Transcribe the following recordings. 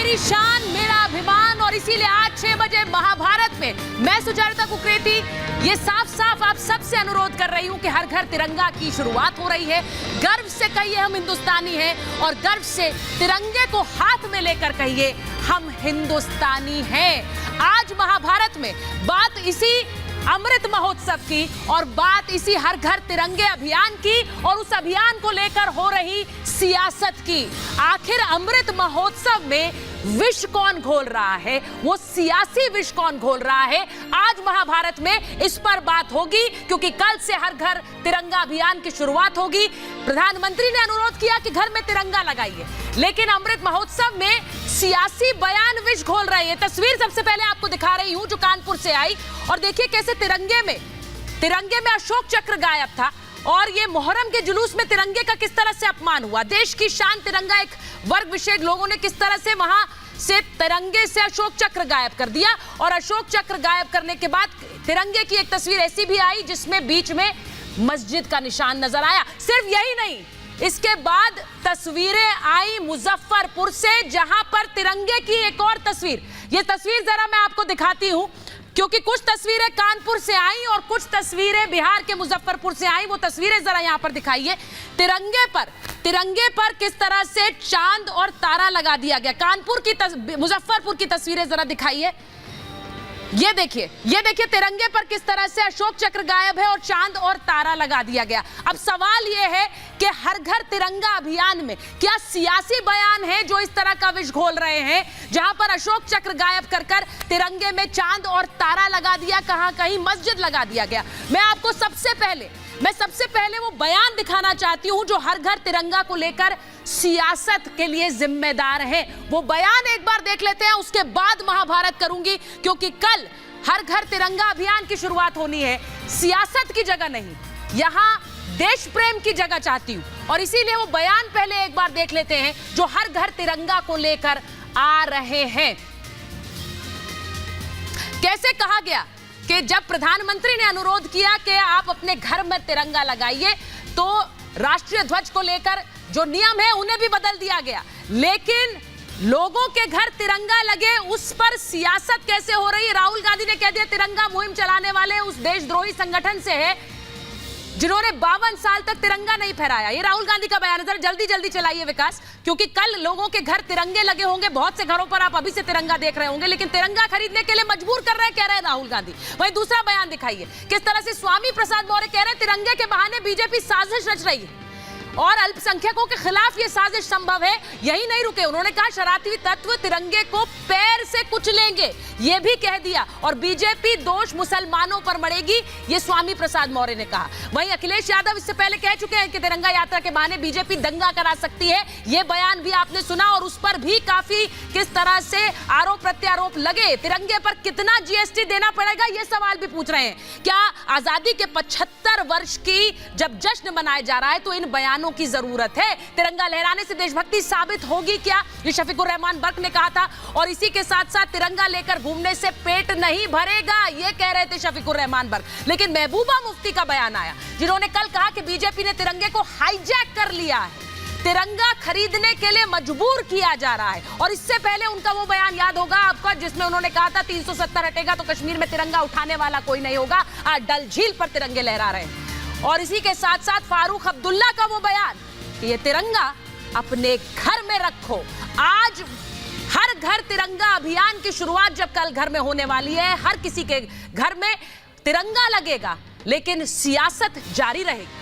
मेरी शान, मेरा अभिमान। और इसीलिए आज 6 बजे महाभारत में मैं सुजाता कुकरेती ये साफ साफ आप सबसे अनुरोध कर रही हूं कि हर घर तिरंगा की शुरुआत हो रही है। गर्व से कहिए हम हिंदुस्तानी हैं और गर्व से तिरंगे को हाथ में लेकर कहिए हम हिंदुस्तानी हैं। आज महाभारत में बात इसी अमृत महोत्सव की और बात इसी हर घर तिरंगे अभियान की और उस अभियान को लेकर हो रही सियासत की। आखिर अमृत महोत्सव में विष कौन घोल रहा है, वो सियासी विष कौन घोल रहा है, आज महाभारत में इस पर बात होगी। क्योंकि कल से हर घर तिरंगा अभियान की शुरुआत होगी। प्रधानमंत्री ने अनुरोध किया कि घर में तिरंगा लगाइए, लेकिन अमृत महोत्सव में सियासी बयान विष घोल रहे हैं। तस्वीर सबसे पहले आपको दिखा रही हूं जो कानपुर से आई, और देखिए कैसे तिरंगे में अशोक चक्र गायब था और ये मुहर्रम के जुलूस में तिरंगे का किस तरह से अपमान हुआ। देश की शान तिरंगा, एक वर्ग विशेष लोगों ने किस तरह से वहां से तिरंगे से अशोक चक्र गायब कर दिया। और अशोक चक्र गायब करने के बाद तिरंगे की एक तस्वीर ऐसी भी आई जिसमें बीच में मस्जिद का निशान नजर आया। सिर्फ यही नहीं, इसके बाद तस्वीरें आई मुजफ्फरपुर से, जहां पर तिरंगे की एक और तस्वीर, ये तस्वीर जरा मैं आपको दिखाती हूं क्योंकि कुछ तस्वीरें कानपुर से आई और कुछ तस्वीरें बिहार के मुजफ्फरपुर से आई। वो तस्वीरें जरा यहां पर दिखाइए। तिरंगे पर किस तरह से चांद और तारा लगा दिया गया। मुजफ्फरपुर की तस्वीरें जरा दिखाइए। ये देखिए तिरंगे पर किस तरह से अशोक चक्र गायब है और चांद और तारा लगा दिया गया। अब सवाल यह है कि हर घर तिरंगा अभियान में क्या सियासी बयान है जो इस तरह का विष घोल रहे हैं, जहां पर अशोक चक्र गायब कर तिरंगे में चांद और तारा लगा दिया, कहीं मस्जिद लगा दिया गया। मैं आपको सबसे पहले वो बयान दिखाना चाहती हूं जो हर घर तिरंगा को लेकर सियासत के लिए जिम्मेदार है। वो बयान एक बार देख लेते हैं, उसके बाद महाभारत करूंगी, क्योंकि कल हर घर तिरंगा अभियान की शुरुआत होनी है। सियासत की जगह नहीं, यहां देश प्रेम की जगह चाहती हूं और इसीलिए वो बयान पहले एक बार देख लेते हैं जो हर घर तिरंगा को लेकर आ रहे हैं। कैसे कहा गया कि जब प्रधानमंत्री ने अनुरोध किया कि आप अपने घर में तिरंगा लगाइए, तो राष्ट्रीय ध्वज को लेकर जो नियम है उन्हें भी बदल दिया गया, लेकिन लोगों के घर तिरंगा लगे उस पर सियासत कैसे हो रही है। राहुल गांधी ने कह दिया तिरंगा मुहिम चलाने वाले उस देशद्रोही संगठन से है जिन्होंने 52 साल तक तिरंगा नहीं फहराया। ये राहुल गांधी का बयान है। जरा जल्दी चलाइए विकास, क्योंकि कल लोगों के घर तिरंगे लगे होंगे। बहुत से घरों पर आप अभी से तिरंगा देख रहे होंगे, लेकिन तिरंगा खरीदने के लिए मजबूर कर रहे हैं, कह रहे हैं राहुल गांधी। वहीं दूसरा बयान दिखाइए किस तरह से स्वामी प्रसाद मौर्य कह रहे हैं तिरंगे के बहाने बीजेपी साजिश रच रही है और अल्पसंख्यकों के खिलाफ यह साजिश संभव है। यही नहीं रुके, उन्होंने कहा शरारती तत्व तिरंगे को पैर से कुचलेंगे, यह भी कह दिया। और बीजेपी दोष मुसलमानों पर मढ़ेगी, यह स्वामी प्रसाद मौर्य ने कहा। वहीं अखिलेश यादव इससे पहले कह चुके हैं कि तिरंगा यात्रा के बहाने बीजेपी दंगा करा सकती है। यह बयान भी आपने सुना और उस पर भी काफी किस तरह से आरोप प्रत्यारोप लगे। तिरंगे पर कितना जीएसटी देना पड़ेगा, यह सवाल भी पूछ रहे हैं। क्या आजादी के 75 वर्ष की जब जश्न मनाया जा रहा है तो इन बयानों की जरूरत है? तिरंगा लहराने से देशभक्ति साबित होगी क्या, ये शफीकुर रहमान बर्क ने कहा था। और इसी के साथ साथ तिरंगा लेकर घूमने से पेट नहीं भरेगा, ये कह रहे थे शफीकुर रहमान बर्क। लेकिन महबूबा मुफ्ती का बयान आया जिन्होंने कल कहा कि बीजेपी ने तिरंगे को हाईजैक कर लिया है, तिरंगा खरीदने के लिए मजबूर किया जा रहा है। और इससे पहले उनका वो बयान याद होगा आपका जिसमें उन्होंने कहा था 370 हटेगा तो कश्मीर में तिरंगा उठाने वाला कोई नहीं होगा। आज डल झील पर तिरंगे लहरा रहे हैं। और इसी के साथ साथ फारूक अब्दुल्ला का वो बयान कि ये तिरंगा अपने घर में रखो। आज हर घर तिरंगा अभियान की शुरुआत जब कल घर में होने वाली है, हर किसी के घर में तिरंगा लगेगा, लेकिन सियासत जारी रहेगी।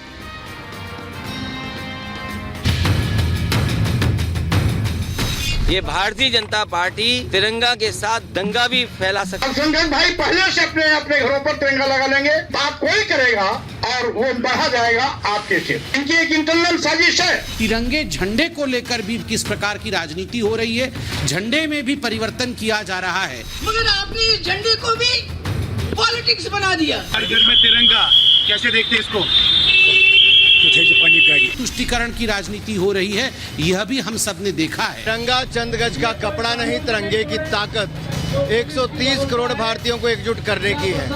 ये भारतीय जनता पार्टी तिरंगा के साथ दंगा भी फैला सकती है। संजय भाई पहले से अपने घरों पर तिरंगा लगा लेंगे, बात कोई करेगा और वो बढ़ा जाएगा आपके से। इनकी एक इंटरनल साजिश है। तिरंगे झंडे को लेकर भी किस प्रकार की राजनीति हो रही है, झंडे में भी परिवर्तन किया जा रहा है, मगर आपने इस झंडे को भी पॉलिटिक्स बना दिया। हर घर में तिरंगा, कैसे देखते इसको? तुष्टीकरण की राजनीति हो रही है, यह भी हम सब ने देखा है। तिरंगा चंद गज का कपड़ा नहीं, तिरंगे की ताकत 130 करोड़ भारतीयों को एकजुट करने की है।